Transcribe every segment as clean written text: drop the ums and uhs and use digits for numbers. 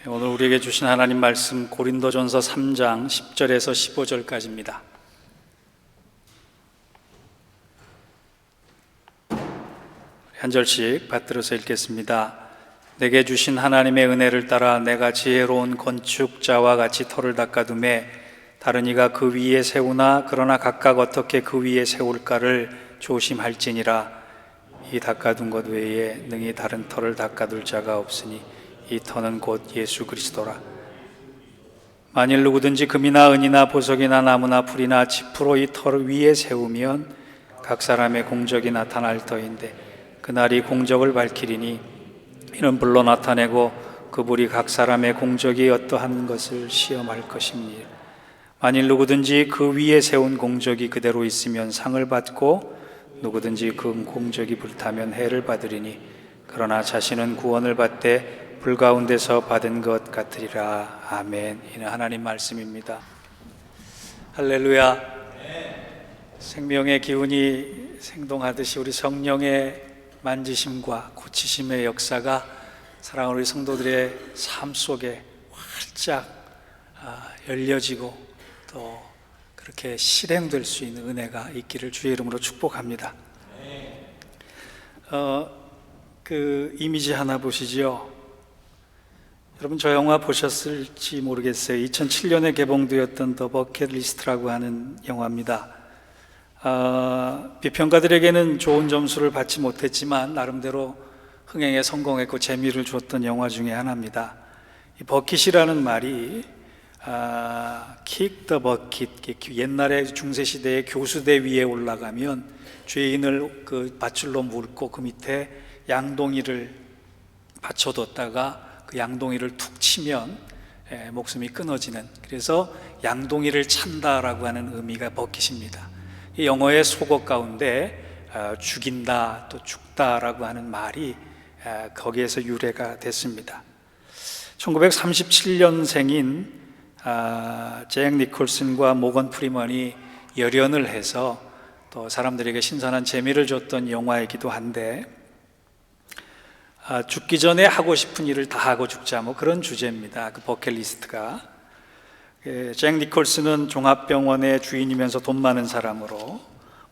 오늘 우리에게 주신 하나님 말씀 고린도전서 3장 10절에서 15절까지입니다. 한 절씩 받들어서 읽겠습니다. 내게 주신 하나님의 은혜를 따라 내가 지혜로운 건축자와 같이 터를 닦아두매 다른 이가 그 위에 세우나 그러나 각각 어떻게 그 위에 세울까를 조심할지니라. 이 닦아둔 것 외에 능히 다른 터를 닦아둘 자가 없으니 이 터는 곧 예수 그리스도라. 만일 누구든지 금이나 은이나 보석이나 나무나 풀이나 짚으로 이 터 위에 세우면 각 사람의 공적이 나타날 터인데 그날이 공적을 밝히리니 이는 불로 나타내고 그 불이 각 사람의 공적이 어떠한 것을 시험할 것입니다. 만일 누구든지 그 위에 세운 공적이 그대로 있으면 상을 받고 누구든지 그 공적이 불타면 해를 받으리니 그러나 자신은 구원을 받되 불 가운데서 받은 것 같으리라. 아멘. 이는 하나님 말씀입니다. 할렐루야. 생명의 기운이 생동하듯이 우리 성령의 만지심과 고치심의 역사가 사랑하는 우리 성도들의 삶 속에 활짝 열려지고 또 그렇게 실행될 수 있는 은혜가 있기를 주의 이름으로 축복합니다. 그 이미지 하나 보시죠. 여러분 저 영화 보셨을지 모르겠어요. 2007년에 개봉되었던 더 버킷리스트라고 하는 영화입니다. 비평가들에게는 좋은 점수를 받지 못했지만 나름대로 흥행에 성공했고 재미를 줬던 영화 중에 하나입니다. 이 버킷이라는 말이 kick the bucket, 옛날에 중세시대에 교수대 위에 올라가면 죄인을 그 밧줄로 물고 그 밑에 양동이를 받쳐뒀다가 그 양동이를 툭 치면 목숨이 끊어지는, 그래서 양동이를 찬다라고 하는 의미가 버킷입니다. 이 영어의 속어 가운데 죽인다 또 죽다라고 하는 말이 거기에서 유래가 됐습니다. 1937년생인 잭 니콜슨과 모건 프리먼이 열연을 해서 또 사람들에게 신선한 재미를 줬던 영화이기도 한데 죽기 전에 하고 싶은 일을 다 하고 죽자, 뭐 그런 주제입니다. 그 버킷리스트가. 잭 니콜슨은 종합병원의 주인이면서 돈 많은 사람으로,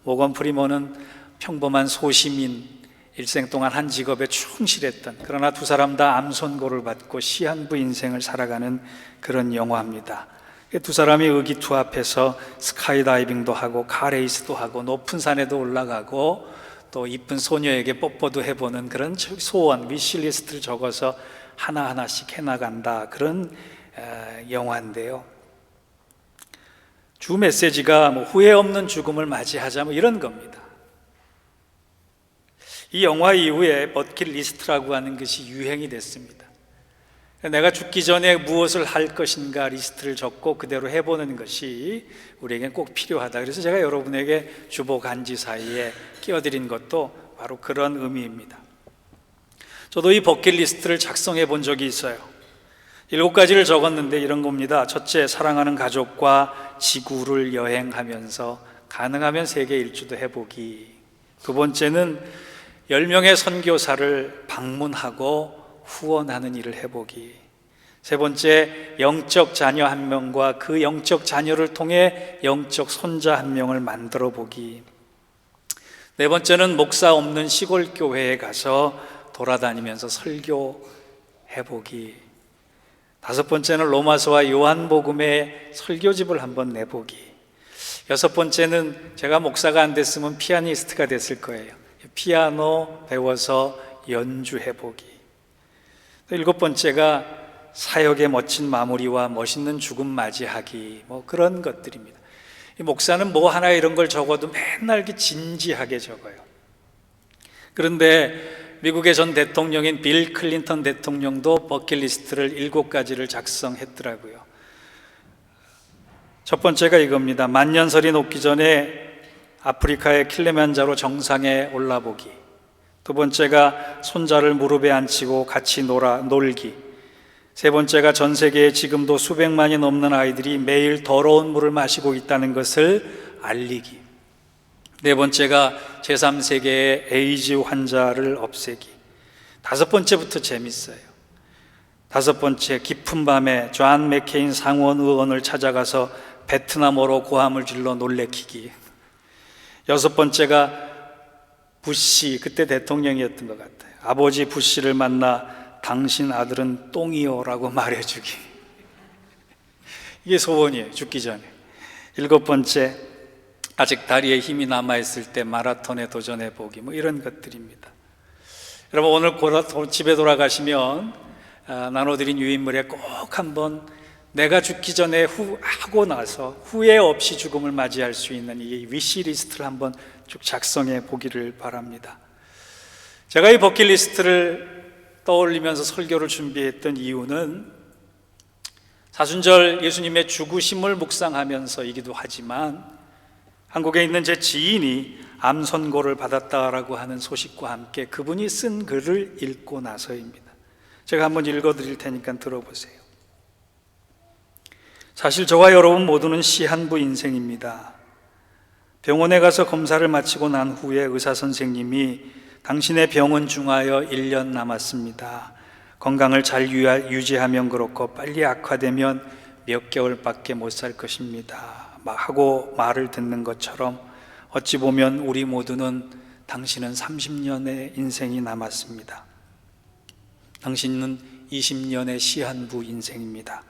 모건 프리먼은 평범한 소시민, 일생 동안 한 직업에 충실했던, 그러나 두 사람 다 암 선고를 받고 시한부 인생을 살아가는 그런 영화입니다. 두 사람이 의기투합해서 스카이다이빙도 하고 카레이스도 하고 높은 산에도 올라가고 또 이쁜 소녀에게 뽀뽀도 해보는 그런 소원, 위시리스트를 적어서 하나하나씩 해나간다, 그런 영화인데요. 주 메시지가 뭐 후회 없는 죽음을 맞이하자, 뭐 이런 겁니다. 이 영화 이후에 버킷리스트라고 하는 것이 유행이 됐습니다. 내가 죽기 전에 무엇을 할 것인가 리스트를 적고 그대로 해보는 것이 우리에겐 꼭 필요하다. 그래서 제가 여러분에게 주보 간지 사이에 끼워드린 것도 바로 그런 의미입니다. 저도 이 버킷리스트를 작성해 본 적이 있어요. 7가지를 적었는데 이런 겁니다. 첫째, 사랑하는 가족과 지구를 여행하면서 가능하면 세계 일주도 해보기. 두 번째는 10명의 선교사를 방문하고 후원하는 일을 해보기. 세 번째, 영적 자녀 1명과 그 영적 자녀를 통해 영적 손자 1명을 만들어 보기. 네 번째는 목사 없는 시골 교회에 가서 돌아다니면서 설교해 보기. 다섯 번째는 로마서와 요한복음의 설교집을 한번 내보기. 여섯 번째는 제가 목사가 안 됐으면 피아니스트가 됐을 거예요. 피아노 배워서 연주해 보기. 일곱 번째가 사역의 멋진 마무리와 멋있는 죽음 맞이하기, 뭐 그런 것들입니다. 이 목사는 뭐 하나 이런 걸 적어도 맨날 이렇게 진지하게 적어요. 그런데 미국의 전 대통령인 빌 클린턴 대통령도 버킷리스트를 7가지를 작성했더라고요. 첫 번째가 이겁니다. 만년설이 녹기 전에 아프리카의 킬리만자로 정상에 올라보기. 두 번째가 손자를 무릎에 앉히고 같이 놀기. 세 번째가 전 세계에 지금도 수백만이 넘는 아이들이 매일 더러운 물을 마시고 있다는 것을 알리기. 네 번째가 제3세계의 에이즈 환자를 없애기. 다섯 번째부터 재밌어요. 5번째, 깊은 밤에 존 맥케인 상원 의원을 찾아가서 베트남어로 고함을 질러 놀래키기. 6번째가 부시, 그때 대통령이었던 것 같아요. 아버지 부시를 만나 당신 아들은 똥이요라고 말해주기. 이게 소원이에요, 죽기 전에. 7번째, 아직 다리에 힘이 남아있을 때 마라톤에 도전해보기. 이런 것들입니다. 여러분, 오늘 집에 돌아가시면 나눠드린 유인물에 꼭 한번 내가 죽기 전에 하고 나서 후회 없이 죽음을 맞이할 수 있는 이 위시리스트를 한번 쭉 작성해 보기를 바랍니다. 제가 이 버킷리스트를 떠올리면서 설교를 준비했던 이유는 사순절 예수님의 죽으심을 묵상하면서이기도 하지만 한국에 있는 제 지인이 암 선고를 받았다라고 하는 소식과 함께 그분이 쓴 글을 읽고 나서입니다. 제가 한번 읽어드릴 테니까 들어보세요. 사실 저와 여러분 모두는 시한부 인생입니다. 병원에 가서 검사를 마치고 난 후에 의사 선생님이 당신의 병은 중하여 1년 남았습니다. 건강을 잘 유지하면 그렇고 빨리 악화되면 몇 개월밖에 못 살 것입니다. 하고 말을 듣는 것처럼 어찌 보면 우리 모두는 당신은 30년의 인생이 남았습니다. 당신은 20년의 시한부 인생입니다.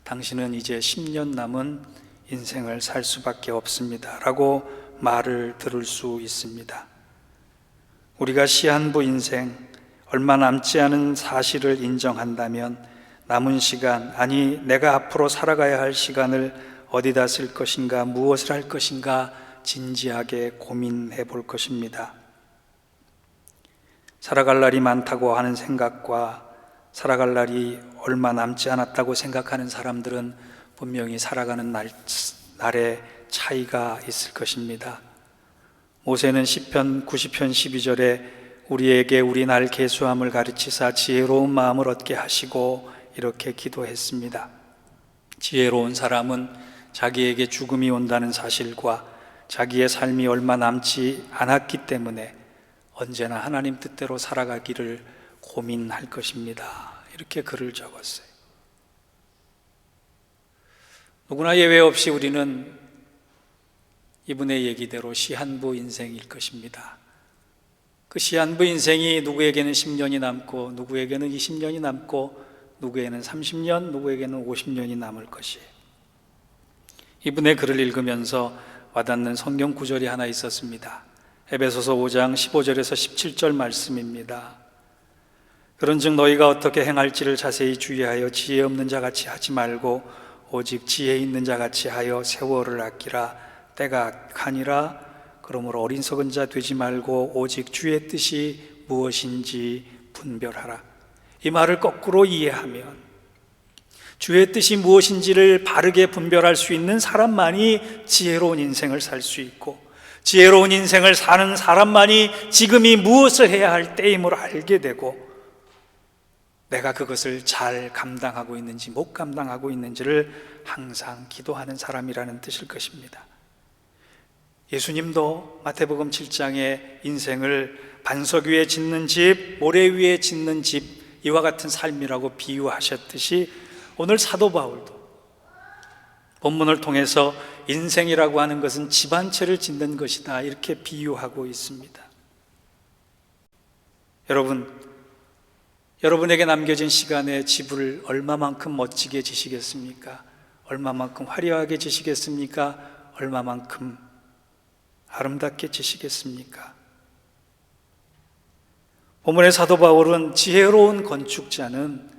당신은 이제 10년 남은 인생을 살 수밖에 없습니다. 라고 말을 들을 수 있습니다. 우리가 시한부 인생, 얼마 남지 않은 사실을 인정한다면 남은 시간, 아니 내가 앞으로 살아가야 할 시간을 어디다 쓸 것인가, 무엇을 할 것인가 진지하게 고민해 볼 것입니다. 살아갈 날이 많다고 하는 생각과 살아갈 날이 얼마 남지 않았다고 생각하는 사람들은 분명히 살아가는 날의 차이가 있을 것입니다. 모세는 시편 90편 12절에 우리에게 우리 날 계수함을 가르치사 지혜로운 마음을 얻게 하시고 이렇게 기도했습니다. 지혜로운 사람은 자기에게 죽음이 온다는 사실과 자기의 삶이 얼마 남지 않았기 때문에 언제나 하나님 뜻대로 살아가기를 고민할 것입니다. 이렇게 글을 적었어요. 누구나 예외 없이 우리는 이분의 얘기대로 시한부 인생일 것입니다. 그 시한부 인생이 누구에게는 10년이 남고 누구에게는 20년이 남고 누구에게는 30년, 누구에게는 50년이 남을 것이에요. 이분의 글을 읽으면서 와닿는 성경 구절이 하나 있었습니다. 에베소서 5장 15절에서 17절 말씀입니다. 그런즉 너희가 어떻게 행할지를 자세히 주의하여 지혜 없는 자같이 하지 말고 오직 지혜 있는 자같이 하여 세월을 아끼라. 때가 악하니라. 그러므로 어리석은 자 되지 말고 오직 주의 뜻이 무엇인지 분별하라. 이 말을 거꾸로 이해하면 주의 뜻이 무엇인지를 바르게 분별할 수 있는 사람만이 지혜로운 인생을 살 수 있고, 지혜로운 인생을 사는 사람만이 지금이 무엇을 해야 할 때임을 알게 되고, 내가 그것을 잘 감당하고 있는지 못 감당하고 있는지를 항상 기도하는 사람이라는 뜻일 것입니다. 예수님도 마태복음 7장에 인생을 반석 위에 짓는 집, 모래 위에 짓는 집, 이와 같은 삶이라고 비유하셨듯이 오늘 사도 바울도 본문을 통해서 인생이라고 하는 것은 집 한 채를 짓는 것이다, 이렇게 비유하고 있습니다. 여러분에게 남겨진 시간에 집을 얼마만큼 멋지게 지시겠습니까? 얼마만큼 화려하게 지시겠습니까? 얼마만큼 아름답게 지시겠습니까? 본문의 사도 바울은 지혜로운 건축자는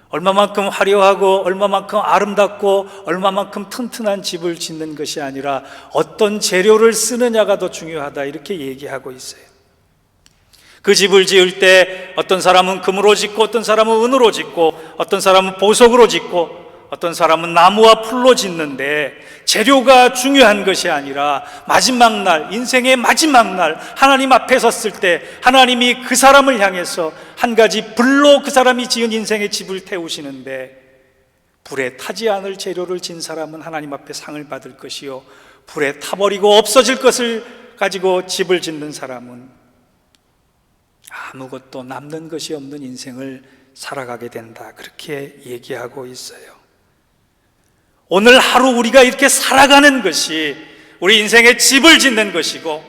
얼마만큼 화려하고 얼마만큼 아름답고 얼마만큼 튼튼한 집을 짓는 것이 아니라 어떤 재료를 쓰느냐가 더 중요하다, 이렇게 얘기하고 있어요. 그 집을 지을 때 어떤 사람은 금으로 짓고 어떤 사람은 은으로 짓고 어떤 사람은 보석으로 짓고 어떤 사람은 나무와 풀로 짓는데 재료가 중요한 것이 아니라 마지막 날, 인생의 마지막 날 하나님 앞에 섰을 때 하나님이 그 사람을 향해서 한 가지 불로 그 사람이 지은 인생의 집을 태우시는데, 불에 타지 않을 재료를 진 사람은 하나님 앞에 상을 받을 것이요, 불에 타버리고 없어질 것을 가지고 집을 짓는 사람은 아무것도 남는 것이 없는 인생을 살아가게 된다, 그렇게 얘기하고 있어요. 오늘 하루 우리가 이렇게 살아가는 것이 우리 인생의 집을 짓는 것이고,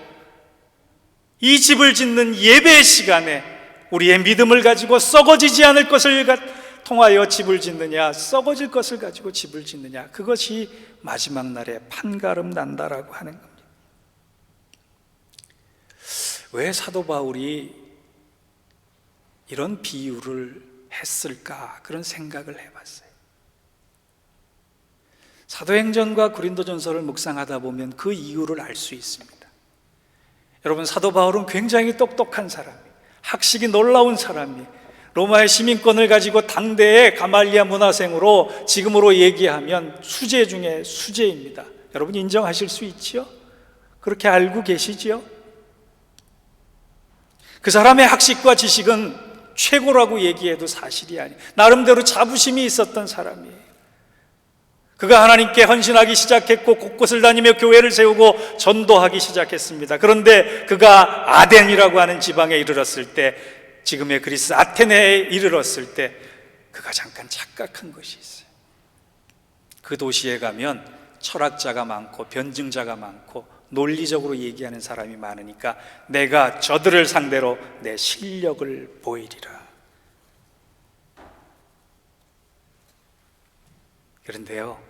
이 집을 짓는 예배의 시간에 우리의 믿음을 가지고 썩어지지 않을 것을 통하여 집을 짓느냐, 썩어질 것을 가지고 집을 짓느냐, 그것이 마지막 날에 판가름 난다라고 하는 겁니다. 왜 사도 바울이 이런 비유를 했을까, 그런 생각을 해봤어요. 사도행전과 고린도전서를 묵상하다 보면 그 이유를 알 수 있습니다. 여러분, 사도 바울은 굉장히 똑똑한 사람이, 학식이 놀라운 사람이, 로마의 시민권을 가지고 당대의 가말리아 문화생으로 지금으로 얘기하면 수재 중에 수재입니다. 여러분 인정하실 수 있지요? 그렇게 알고 계시지요? 그 사람의 학식과 지식은 최고라고 얘기해도 사실이 아니에요. 나름대로 자부심이 있었던 사람이에요. 그가 하나님께 헌신하기 시작했고 곳곳을 다니며 교회를 세우고 전도하기 시작했습니다. 그런데 그가 아덴이라고 하는 지방에 이르렀을 때, 지금의 그리스 아테네에 이르렀을 때 그가 잠깐 착각한 것이 있어요. 그 도시에 가면 철학자가 많고 변증자가 많고 논리적으로 얘기하는 사람이 많으니까 내가 저들을 상대로 내 실력을 보이리라. 그런데요,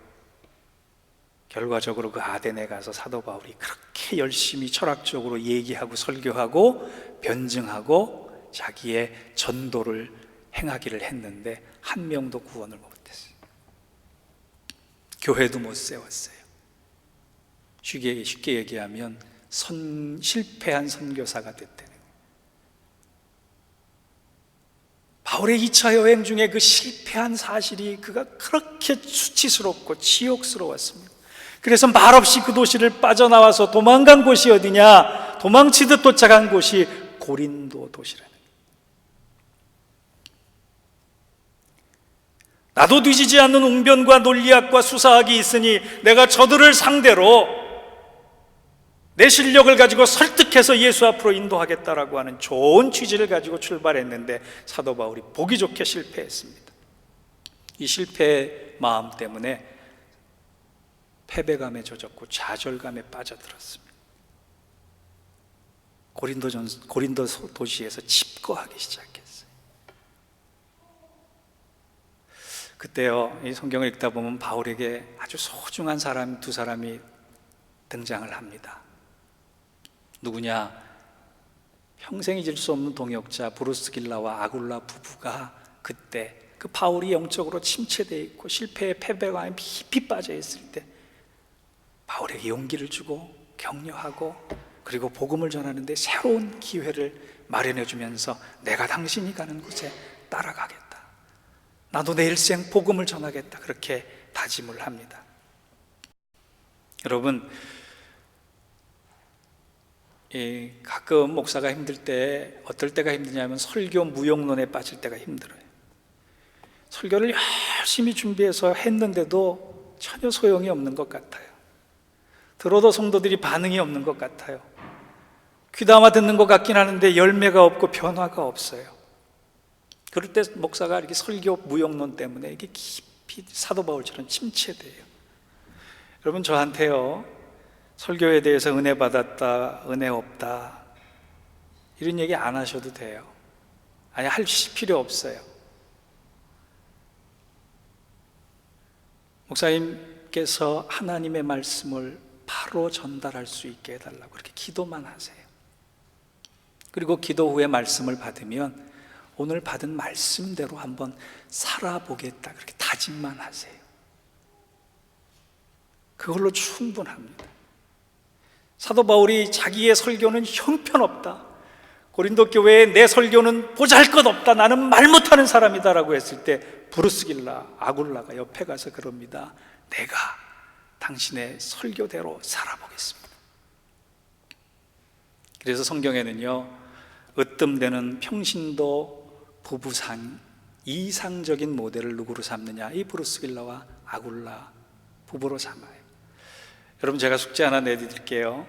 결과적으로 그 아덴에 가서 사도 바울이 그렇게 열심히 철학적으로 얘기하고 설교하고 변증하고 자기의 전도를 행하기를 했는데 한 명도 구원을 못했어요. 교회도 못 세웠어요. 쉽게 얘기하면 실패한 선교사가 됐다는 거예요. 바울의 2차 여행 중에 그 실패한 사실이 그가 그렇게 수치스럽고 치욕스러웠습니다. 그래서 말없이 그 도시를 빠져나와서 도망간 곳이 어디냐? 도망치듯 도착한 곳이 고린도 도시라는 거예요. 나도 뒤지지 않는 웅변과 논리학과 수사학이 있으니 내가 저들을 상대로 내 실력을 가지고 설득해서 예수 앞으로 인도하겠다라고 하는 좋은 취지를 가지고 출발했는데 사도 바울이 보기 좋게 실패했습니다. 이 실패의 마음 때문에 패배감에 젖었고 좌절감에 빠져들었습니다. 고린도 도시에서 집거하기 시작했어요. 그때요, 이 성경을 읽다 보면 바울에게 아주 소중한 사람 두 사람이 등장을 합니다. 누구냐? 평생 잊을 수 없는 동역자 브루스길라와 아굴라 부부가 그때 그 바울이 영적으로 침체되어 있고 실패의 패배감에 깊이 빠져 있을 때 바울에게 용기를 주고 격려하고, 그리고 복음을 전하는데 새로운 기회를 마련해 주면서 내가 당신이 가는 곳에 따라가겠다, 나도 내 일생 복음을 전하겠다, 그렇게 다짐을 합니다. 여러분, 가끔 목사가 힘들 때 어떨 때가 힘드냐면 설교 무용론에 빠질 때가 힘들어요. 설교를 열심히 준비해서 했는데도 전혀 소용이 없는 것 같아요. 들어도 성도들이 반응이 없는 것 같아요. 귀담아 듣는 것 같긴 하는데 열매가 없고 변화가 없어요. 그럴 때 목사가 이렇게 설교 무용론 때문에 이게 깊이 사도 바울처럼 침체돼요. 여러분, 저한테요, 설교에 대해서 은혜 받았다, 은혜 없다, 이런 얘기 안 하셔도 돼요. 아니, 할 필요 없어요. 목사님께서 하나님의 말씀을 바로 전달할 수 있게 해달라고 그렇게 기도만 하세요. 그리고 기도 후에 말씀을 받으면 오늘 받은 말씀대로 한번 살아보겠다, 그렇게 다짐만 하세요. 그걸로 충분합니다. 사도 바울이 자기의 설교는 형편없다, 고린도 교회에 내 설교는 보잘것없다, 나는 말 못하는 사람이다라고 했을 때 브루스길라, 아굴라가 옆에 가서 그럽니다. 내가 당신의 설교대로 살아보겠습니다. 그래서 성경에는요, 으뜸되는 평신도 부부상 이상적인 모델을 누구로 삼느냐? 이 브루스길라와 아굴라 부부로 삼아요. 여러분, 제가 숙제 하나 내드릴게요.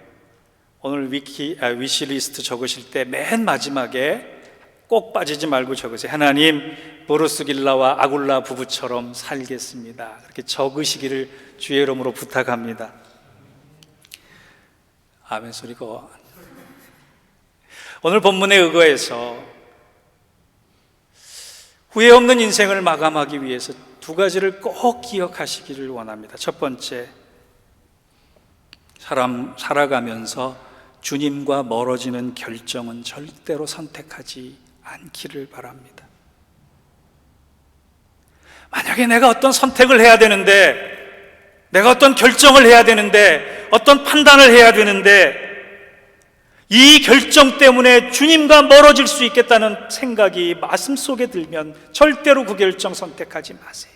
오늘 위시리스트 적으실 때 맨 마지막에 꼭 빠지지 말고 적으세요. 하나님, 보르스길라와 아굴라 부부처럼 살겠습니다. 그렇게 적으시기를 주의 이름으로 부탁합니다. 아멘 소리고. 오늘 본문에 의거해서 후회 없는 인생을 마감하기 위해서 두 가지를 꼭 기억하시기를 원합니다. 첫 번째, 살아가면서 주님과 멀어지는 결정은 절대로 선택하지 않기를 바랍니다. 만약에 내가 어떤 선택을 해야 되는데, 내가 어떤 결정을 해야 되는데, 어떤 판단을 해야 되는데, 이 결정 때문에 주님과 멀어질 수 있겠다는 생각이 마음속에 들면 절대로 그 결정 선택하지 마세요.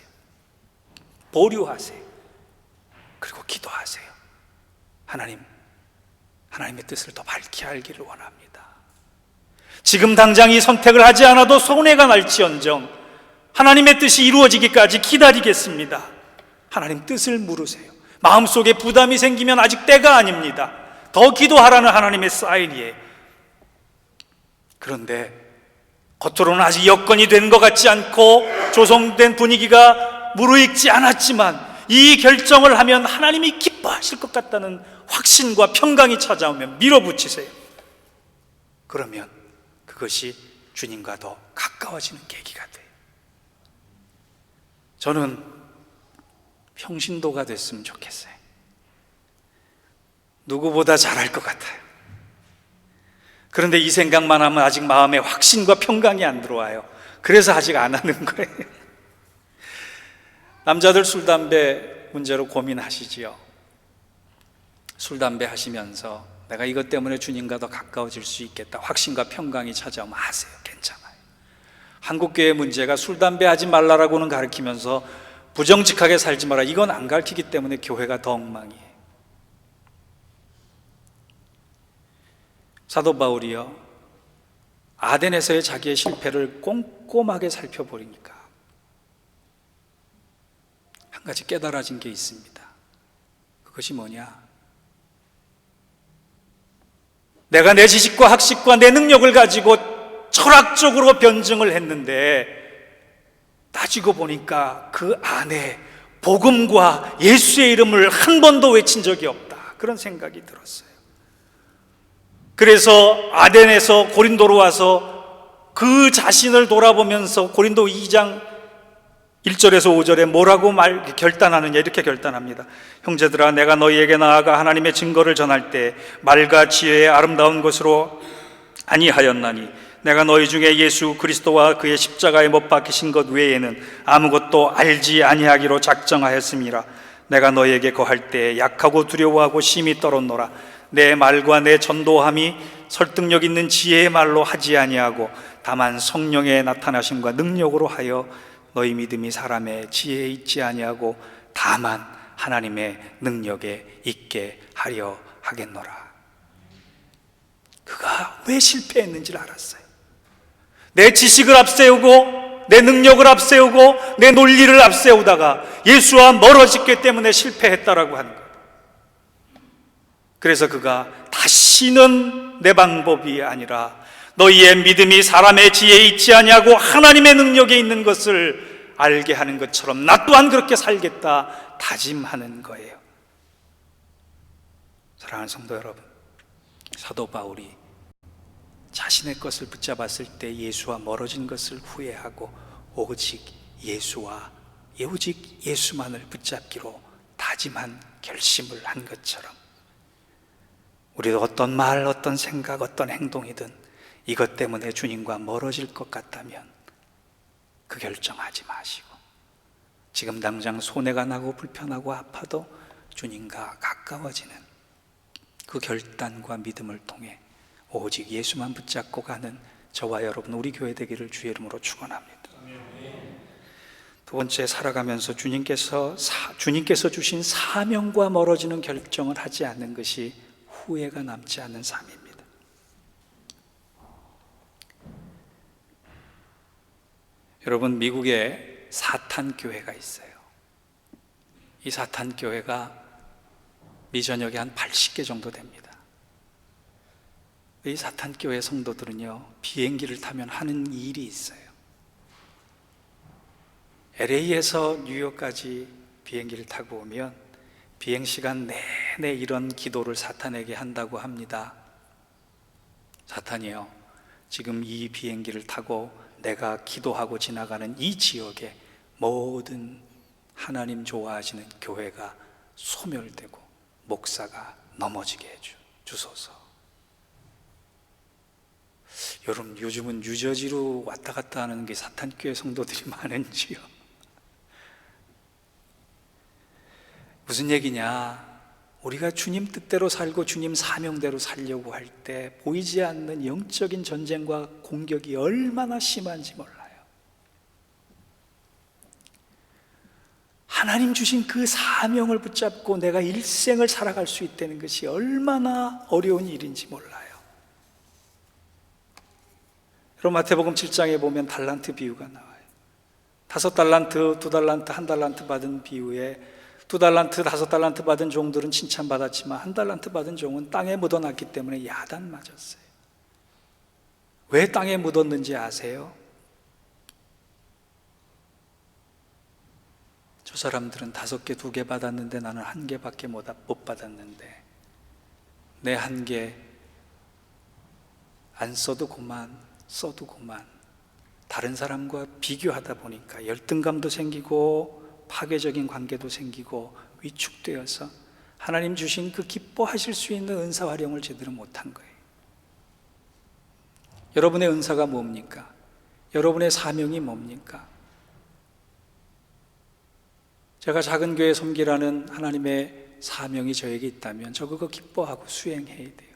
보류하세요. 그리고 기도하세요. 하나님의 뜻을 더 밝히 알기를 원합니다. 지금 당장 이 선택을 하지 않아도 손해가 날지언정 하나님의 뜻이 이루어지기까지 기다리겠습니다. 하나님 뜻을 물으세요. 마음속에 부담이 생기면 아직 때가 아닙니다. 더 기도하라는 하나님의 사인이에요. 그런데 겉으로는 아직 여건이 된 것 같지 않고 조성된 분위기가 무르익지 않았지만 이 결정을 하면 하나님이 기뻐하실 것 같다는 확신과 평강이 찾아오면 밀어붙이세요. 그러면 그것이 주님과 더 가까워지는 계기가 돼요. 저는 평신도가 됐으면 좋겠어요. 누구보다 잘할 것 같아요. 그런데 이 생각만 하면 아직 마음에 확신과 평강이 안 들어와요. 그래서 아직 안 하는 거예요. 남자들 술, 담배 문제로 고민하시지요. 술, 담배 하시면서 내가 이것 때문에 주님과 더 가까워질 수 있겠다, 확신과 평강이 찾아오면 하세요. 괜찮아요. 한국교회 문제가 술, 담배 하지 말라라고는 가르치면서 부정직하게 살지 마라, 이건 안 가르치기 때문에 교회가 더 엉망이에요. 사도 바울이요, 아덴에서의 자기의 실패를 꼼꼼하게 살펴보니까 한 가지 깨달아진 게 있습니다. 그것이 뭐냐? 내가 내 지식과 학식과 내 능력을 가지고 철학적으로 변증을 했는데 따지고 보니까 그 안에 복음과 예수의 이름을 한 번도 외친 적이 없다, 그런 생각이 들었어요. 그래서 아덴에서 고린도로 와서 그 자신을 돌아보면서 고린도 2장 1절에서 5절에 뭐라고 결단하느냐, 이렇게 결단합니다. 형제들아, 내가 너희에게 나아가 하나님의 증거를 전할 때 말과 지혜의 아름다운 것으로 아니하였나니 내가 너희 중에 예수 그리스도와 그의 십자가에 못 박히신 것 외에는 아무것도 알지 아니하기로 작정하였음이라. 내가 너희에게 거할 때 약하고 두려워하고 심히 떨었노라. 내 말과 내 전도함이 설득력 있는 지혜의 말로 하지 아니하고 다만 성령의 나타나심과 능력으로 하여 너희 믿음이 사람의 지혜에 있지 아니하고 다만 하나님의 능력에 있게 하려 하겠노라. 그가 왜 실패했는지를 알았어요. 내 지식을 앞세우고 내 능력을 앞세우고 내 논리를 앞세우다가 예수와 멀어졌기 때문에 실패했다라고 하는 거예요. 그래서 그가 다시는 내 방법이 아니라 너희의 믿음이 사람의 지혜에 있지 아니하고 하나님의 능력에 있는 것을 알게 하는 것처럼 나 또한 그렇게 살겠다 다짐하는 거예요. 사랑하는 성도 여러분, 사도 바울이 자신의 것을 붙잡았을 때 예수와 멀어진 것을 후회하고 오직 예수만을 붙잡기로 다짐한 결심을 한 것처럼 우리도 어떤 말, 어떤 생각, 어떤 행동이든 이것 때문에 주님과 멀어질 것 같다면 그 결정하지 마시고 지금 당장 손해가 나고 불편하고 아파도 주님과 가까워지는 그 결단과 믿음을 통해 오직 예수만 붙잡고 가는 저와 여러분, 우리 교회 되기를 주의 이름으로 축원합니다. 두 번째, 살아가면서 주님께서 주신 사명과 멀어지는 결정을 하지 않는 것이 후회가 남지 않는 삶입니다. 여러분, 미국에 사탄 교회가 있어요. 이 사탄 교회가 미전역에 한 80개 정도 됩니다. 이 사탄교회 성도들은요, 비행기를 타면 하는 일이 있어요. LA에서 뉴욕까지 비행기를 타고 오면 비행시간 내내 이런 기도를 사탄에게 한다고 합니다. 사탄이요, 지금 이 비행기를 타고 내가 기도하고 지나가는 이 지역에 모든 하나님 좋아하시는 교회가 소멸되고 목사가 넘어지게 해주소서. 여러분, 요즘은 뉴저지로 왔다 갔다 하는 게 사탄교회 성도들이 많은지요? 무슨 얘기냐? 우리가 주님 뜻대로 살고 주님 사명대로 살려고 할 때 보이지 않는 영적인 전쟁과 공격이 얼마나 심한지 몰라요. 하나님 주신 그 사명을 붙잡고 내가 일생을 살아갈 수 있다는 것이 얼마나 어려운 일인지 몰라요. 여러분, 마태복음 7장에 보면 달란트 비유가 나와요. 5달란트, 2달란트, 1달란트 받은 비유에 2달란트, 5달란트 받은 종들은 칭찬받았지만 1달란트 받은 종은 땅에 묻어놨기 때문에 야단 맞았어요. 왜 땅에 묻었는지 아세요? 저 사람들은 5개, 2개 받았는데 나는 1개밖에 못 받았는데 내 1개 안 써도 그만, 써도 그만. 다른 사람과 비교하다 보니까 열등감도 생기고 파괴적인 관계도 생기고 위축되어서 하나님 주신 그 기뻐하실 수 있는 은사 활용을 제대로 못한 거예요. 여러분의 은사가 뭡니까? 여러분의 사명이 뭡니까? 제가 작은 교회 섬기라는 하나님의 사명이 저에게 있다면 저 그거 기뻐하고 수행해야 돼요.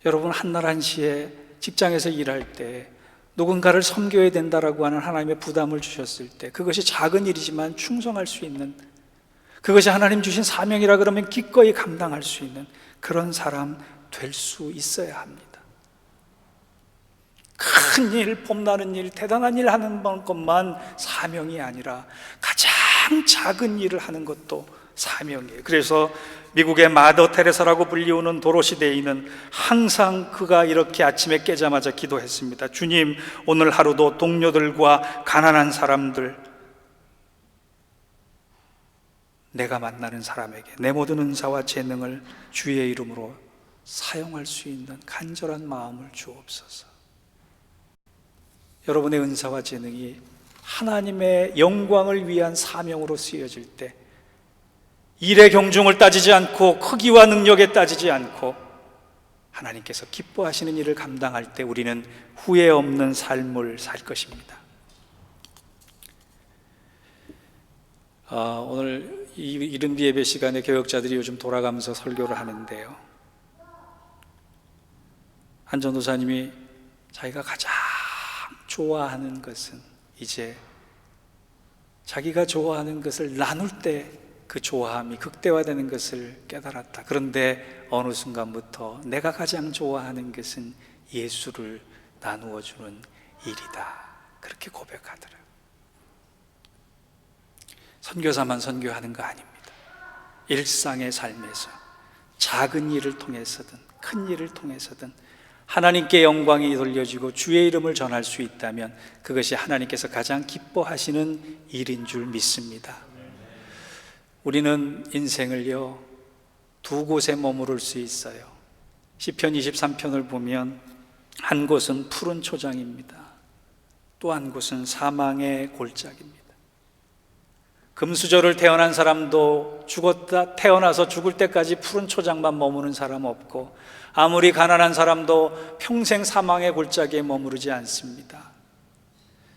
여러분, 한날 한시에 직장에서 일할 때 누군가를 섬겨야 된다라고 하는 하나님의 부담을 주셨을 때 그것이 작은 일이지만 충성할 수 있는, 그것이 하나님 주신 사명이라 그러면 기꺼이 감당할 수 있는 그런 사람 될 수 있어야 합니다. 큰 일, 폼나는 일, 대단한 일 하는 것만 사명이 아니라 가장 작은 일을 하는 것도 사명이에요. 그래서 미국의 마더 테레사라고 불리우는 도로시 데이는 항상 그가 이렇게 아침에 깨자마자 기도했습니다. 주님, 오늘 하루도 동료들과 가난한 사람들, 내가 만나는 사람에게 내 모든 은사와 재능을 주의 이름으로 사용할 수 있는 간절한 마음을 주옵소서. 여러분의 은사와 재능이 하나님의 영광을 위한 사명으로 쓰여질 때 일의 경중을 따지지 않고 크기와 능력에 따지지 않고 하나님께서 기뻐하시는 일을 감당할 때 우리는 후회 없는 삶을 살 것입니다. 오늘 이 이른비 예배 시간에 교역자들이 요즘 돌아가면서 설교를 하는데요, 한 전도사님이 자기가 가장 좋아하는 것은 이제 자기가 좋아하는 것을 나눌 때 그 좋아함이 극대화되는 것을 깨달았다. 그런데 어느 순간부터 내가 가장 좋아하는 것은 예수를 나누어 주는 일이다, 그렇게 고백하더라고요. 선교사만 선교하는 거 아닙니다. 일상의 삶에서 작은 일을 통해서든 큰 일을 통해서든 하나님께 영광이 돌려지고 주의 이름을 전할 수 있다면 그것이 하나님께서 가장 기뻐하시는 일인 줄 믿습니다. 우리는 인생을요, 두 곳에 머무를 수 있어요. 시편 23편을 보면 한 곳은 푸른 초장입니다. 또 한 곳은 사망의 골짜기입니다. 금수저를 태어난 사람도 태어나서 죽을 때까지 푸른 초장만 머무는 사람 없고, 아무리 가난한 사람도 평생 사망의 골짜기에 머무르지 않습니다.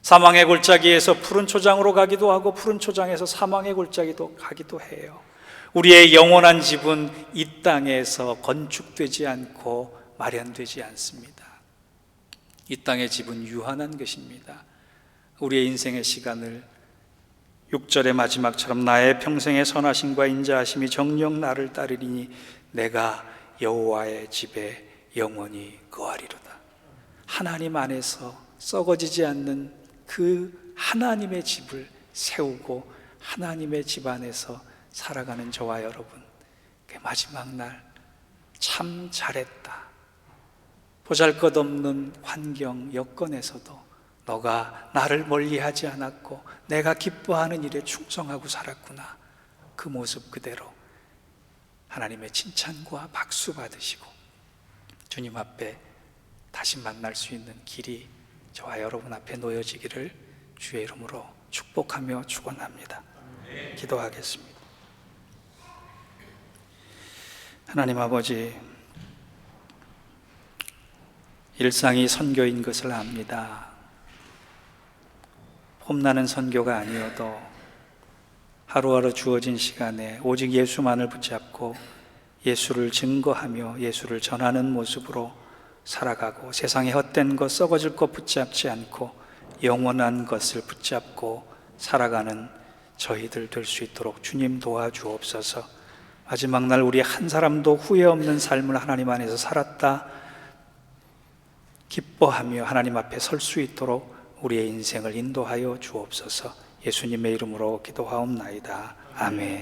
사망의 골짜기에서 푸른 초장으로 가기도 하고 푸른 초장에서 사망의 골짜기도 가기도 해요. 우리의 영원한 집은 이 땅에서 건축되지 않고 마련되지 않습니다. 이 땅의 집은 유한한 것입니다. 우리의 인생의 시간을 6절의 마지막처럼 나의 평생의 선하심과 인자하심이 정녕 나를 따르리니 내가 여호와의 집에 영원히 거하리로다. 하나님 안에서 썩어지지 않는 그 하나님의 집을 세우고 하나님의 집 안에서 살아가는 저와 여러분, 그 마지막 날 참 잘했다, 보잘것없는 환경, 여건에서도 너가 나를 멀리하지 않았고 내가 기뻐하는 일에 충성하고 살았구나. 그 모습 그대로 하나님의 칭찬과 박수 받으시고 주님 앞에 다시 만날 수 있는 길이 저와 여러분 앞에 놓여지기를 주의 이름으로 축복하며 축원합니다. 기도하겠습니다. 하나님 아버지, 일상이 선교인 것을 압니다. 폼나는 선교가 아니어도 하루하루 주어진 시간에 오직 예수만을 붙잡고 예수를 증거하며 예수를 전하는 모습으로 살아가고 세상의 헛된 것, 썩어질 것 붙잡지 않고 영원한 것을 붙잡고 살아가는 저희들 될 수 있도록 주님 도와주옵소서. 마지막 날 우리 한 사람도 후회 없는 삶을 하나님 안에서 살았다 기뻐하며 하나님 앞에 설 수 있도록 우리의 인생을 인도하여 주옵소서. 예수님의 이름으로 기도하옵나이다. 아멘.